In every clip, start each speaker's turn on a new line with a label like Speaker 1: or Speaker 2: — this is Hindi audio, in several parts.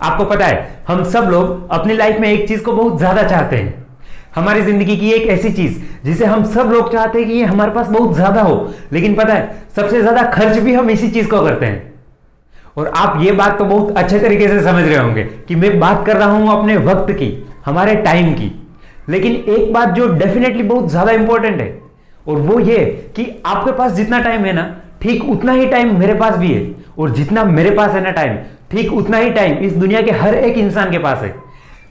Speaker 1: आपको पता है हम सब लोग अपनी लाइफ में एक चीज को बहुत ज्यादा चाहते हैं। हमारी जिंदगी की एक ऐसी चीज जिसे हम सब लोग चाहते हैं कि ये हमारे पास बहुत ज्यादा हो, लेकिन पता है सबसे ज्यादा खर्च भी हम इसी चीज को करते हैं। और आप ये बात तो बहुत अच्छे तरीके से समझ रहे होंगे कि मैं बात कर रहा हूं अपने वक्त की, हमारे टाइम की। लेकिन एक बात जो डेफिनेटली बहुत ज्यादा इंपॉर्टेंट है और वो ये कि आपके पास जितना टाइम है ना, ठीक उतना ही टाइम मेरे पास भी है। और जितना मेरे पास है ना टाइम, ठीक उतना ही टाइम इस दुनिया के हर एक इंसान के पास है।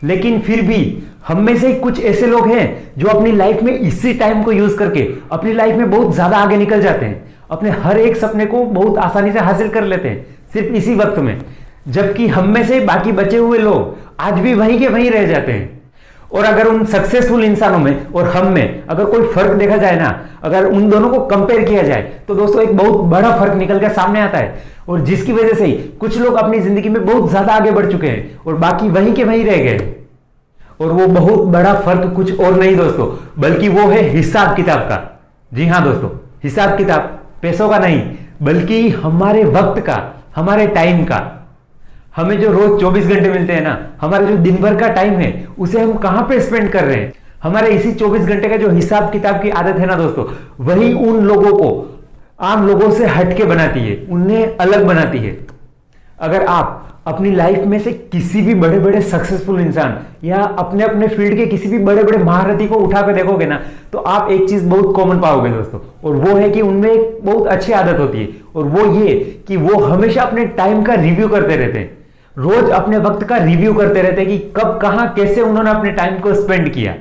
Speaker 1: लेकिन फिर भी हम में से कुछ ऐसे लोग हैं जो अपनी लाइफ में इसी टाइम को यूज करके अपनी लाइफ में बहुत ज्यादा आगे निकल जाते हैं, अपने हर एक सपने को बहुत आसानी से हासिल कर लेते हैं सिर्फ इसी वक्त में। जबकि हम में से बाकी बचे हुए लोग आज भी वहीं के वहीं रह जाते हैं। और अगर उन सक्सेसफुल इंसानों में और हम में अगर कोई फर्क देखा जाए ना, अगर उन दोनों को कंपेयर किया जाए तो दोस्तों एक बहुत बड़ा फर्क निकल कर सामने आता है। और जिसकी वजह से ही कुछ लोग अपनी जिंदगी में बहुत ज्यादा आगे बढ़ चुके हैं और बाकी वहीं के वहीं रह गए। और वो बहुत बड़ा फर्क कुछ और नहीं दोस्तों, बल्कि वो है हिसाब किताब का। जी हां दोस्तों, हिसाब किताब पैसों का नहीं, बल्कि हमारे वक्त का, हमारे टाइम का। हमें जो रोज 24 घंटे मिलते हैं ना, हमारा जो दिन भर का टाइम है उसे हम कहां पे स्पेंड कर रहे हैं। हमारे इसी 24 घंटे का जो हिसाब किताब की आदत है ना दोस्तों, वही उन लोगों को आम लोगों से हटके बनाती है, उन्हें अलग बनाती है। अगर आप अपनी लाइफ में से किसी भी बड़े बड़े सक्सेसफुल इंसान या अपने अपने फील्ड के किसी भी बड़े बड़े महारथी को उठा कर देखोगे ना, तो आप एक चीज बहुत कॉमन पाओगे दोस्तों, और वो है कि उनमें एक बहुत अच्छी आदत होती है। और वो ये कि वो हमेशा अपने टाइम का रिव्यू करते रहते हैं, रोज अपने वक्त का रिव्यू करते रहते हैं कि कब कहां कैसे उन्होंने अपने टाइम को स्पेंड किया।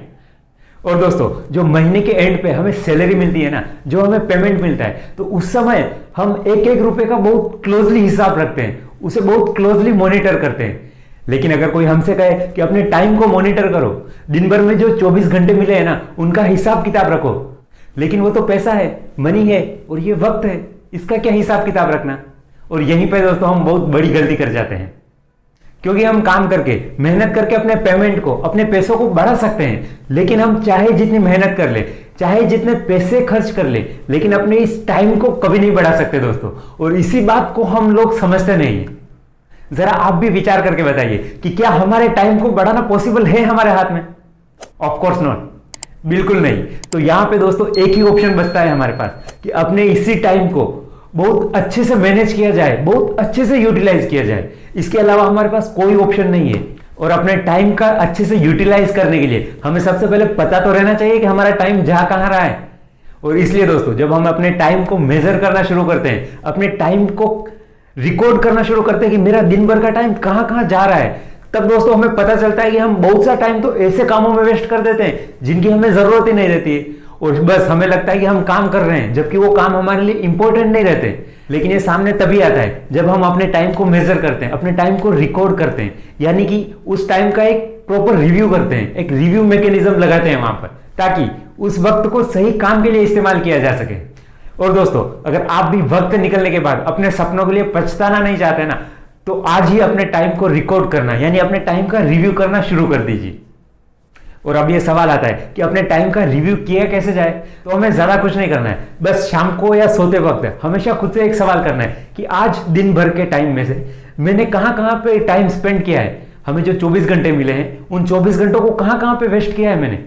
Speaker 1: और दोस्तों जो महीने के एंड पे हमें सैलरी मिलती है ना, जो हमें पेमेंट मिलता है, तो उस समय हम एक एक रुपए का बहुत क्लोजली हिसाब रखते हैं, उसे बहुत क्लोजली मॉनिटर करते हैं। लेकिन अगर कोई हमसे कहे कि अपने टाइम को मॉनिटर करो, दिन भर में जो 24 घंटे मिले हैं ना उनका हिसाब किताब रखो, लेकिन वो तो पैसा है, मनी है और ये वक्त है, इसका क्या हिसाब किताब रखना। और यहीं पे दोस्तों हम बहुत बड़ी गलती कर जाते हैं, क्योंकि हम काम करके मेहनत करके अपने पेमेंट को, अपने पैसों को बढ़ा सकते हैं, लेकिन हम चाहे जितनी मेहनत कर ले, चाहे जितने पैसे खर्च कर ले, लेकिन अपने इस टाइम को कभी नहीं बढ़ा सकते दोस्तों। और इसी बात को हम लोग समझते नहीं है। जरा आप भी विचार करके बताइए कि क्या हमारे टाइम को बढ़ाना पॉसिबल है हमारे हाथ में? ऑफ कोर्स नॉट, बिल्कुल नहीं। तो यहां पे दोस्तों एक ही ऑप्शन बचता है हमारे पास कि अपने इसी टाइम को बहुत अच्छे से मैनेज किया जाए, बहुत अच्छे से यूटिलाइज किया जाए। इसके अलावा हमारे पास कोई ऑप्शन नहीं है। और अपने टाइम का अच्छे से यूटिलाइज करने के लिए हमें सबसे पहले पता तो रहना चाहिए कि हमारा टाइम जा कहां रहा है। और इसलिए दोस्तों जब हम अपने टाइम को मेजर करना शुरू करते हैं, अपने टाइम को रिकॉर्ड करना शुरू करते हैं कि मेरा दिन भर का टाइम कहां कहां जा रहा है, तब दोस्तों हमें पता चलता है कि हम बहुत सा टाइम तो ऐसे कामों में वेस्ट कर देते हैं जिनकी हमें जरूरत ही नहीं रहती है। और बस हमें लगता है कि हम काम कर रहे हैं, जबकि वो काम हमारे लिए इंपॉर्टेंट नहीं रहते। लेकिन ये सामने तभी आता है जब हम अपने टाइम को मेजर करते हैं, अपने टाइम को रिकॉर्ड करते हैं, यानी कि उस टाइम का एक प्रॉपर रिव्यू करते हैं, एक रिव्यू मैकेनिज्म लगाते हैं वहां पर, ताकि उस वक्त को सही काम के लिए इस्तेमाल किया जा सके। और दोस्तों अगर आप भी वक्त निकलने के बाद अपने सपनों के लिए पछताना नहीं चाहते ना, तो आज ही अपने टाइम को रिकॉर्ड करना, यानी अपने टाइम का रिव्यू करना शुरू कर दीजिए। और अब ये सवाल आता है कि अपने टाइम का रिव्यू किया कैसे जाए? तो हमें ज्यादा कुछ नहीं करना है, बस शाम को या सोते वक्त हमेशा खुद से एक सवाल करना है कि आज दिन भर के टाइम में से मैंने कहां कहां पे टाइम स्पेंड किया है। हमें जो 24 घंटे मिले हैं, उन 24 घंटों को कहां कहां पे वेस्ट किया है मैंने।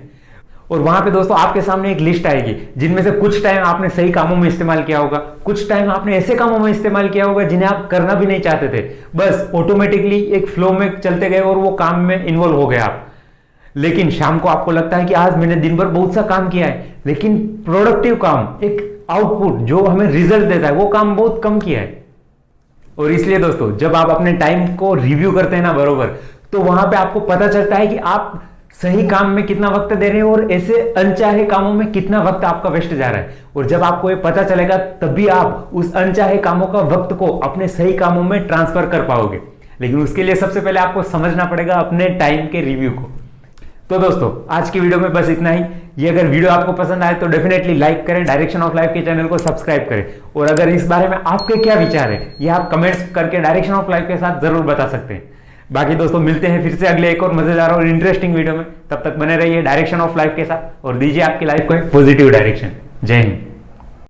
Speaker 1: और वहां पे दोस्तों आपके सामने एक लिस्ट आएगी, जिनमें से कुछ टाइम आपने सही कामों में इस्तेमाल किया होगा, कुछ टाइम आपने ऐसे कामों में इस्तेमाल किया होगा जिन्हें आप करना भी नहीं चाहते थे, बस ऑटोमेटिकली एक फ्लो में चलते गए और वो काम में इन्वॉल्व हो गए आप। लेकिन शाम को आपको लगता है कि आज मैंने दिन भर बहुत सा काम किया है, लेकिन प्रोडक्टिव काम, एक आउटपुट जो हमें रिजल्ट देता है, वो काम बहुत कम किया है। और इसलिए दोस्तों जब आप अपने टाइम को रिव्यू करते हैं ना बरोबर, तो वहां पे आपको पता चलता है कि आप सही काम में कितना वक्त दे रहे हैं और ऐसे अनचाहे कामों में कितना वक्त आपका वेस्ट जा रहा है। और जब आपको ये पता चलेगा तभी आप उस अनचाहे कामों का वक्त को अपने सही कामों में ट्रांसफर कर पाओगे। लेकिन उसके लिए सबसे पहले आपको समझना पड़ेगा अपने टाइम के रिव्यू को। तो दोस्तों आज की वीडियो में बस इतना ही। ये अगर वीडियो आपको पसंद आए तो डेफिनेटली लाइक करें, डायरेक्शन ऑफ लाइफ के चैनल को सब्सक्राइब करें। और अगर इस बारे में आपके क्या विचार है, ये आप कमेंट्स करके डायरेक्शन ऑफ लाइफ के साथ जरूर बता सकते हैं। बाकी दोस्तों मिलते हैं फिर से अगले एक और मजेदार और इंटरेस्टिंग वीडियो में। तब तक बने रहिए डायरेक्शन ऑफ लाइफ के साथ और दीजिए आपकी लाइफ को एक पॉजिटिव डायरेक्शन। जय हिंद।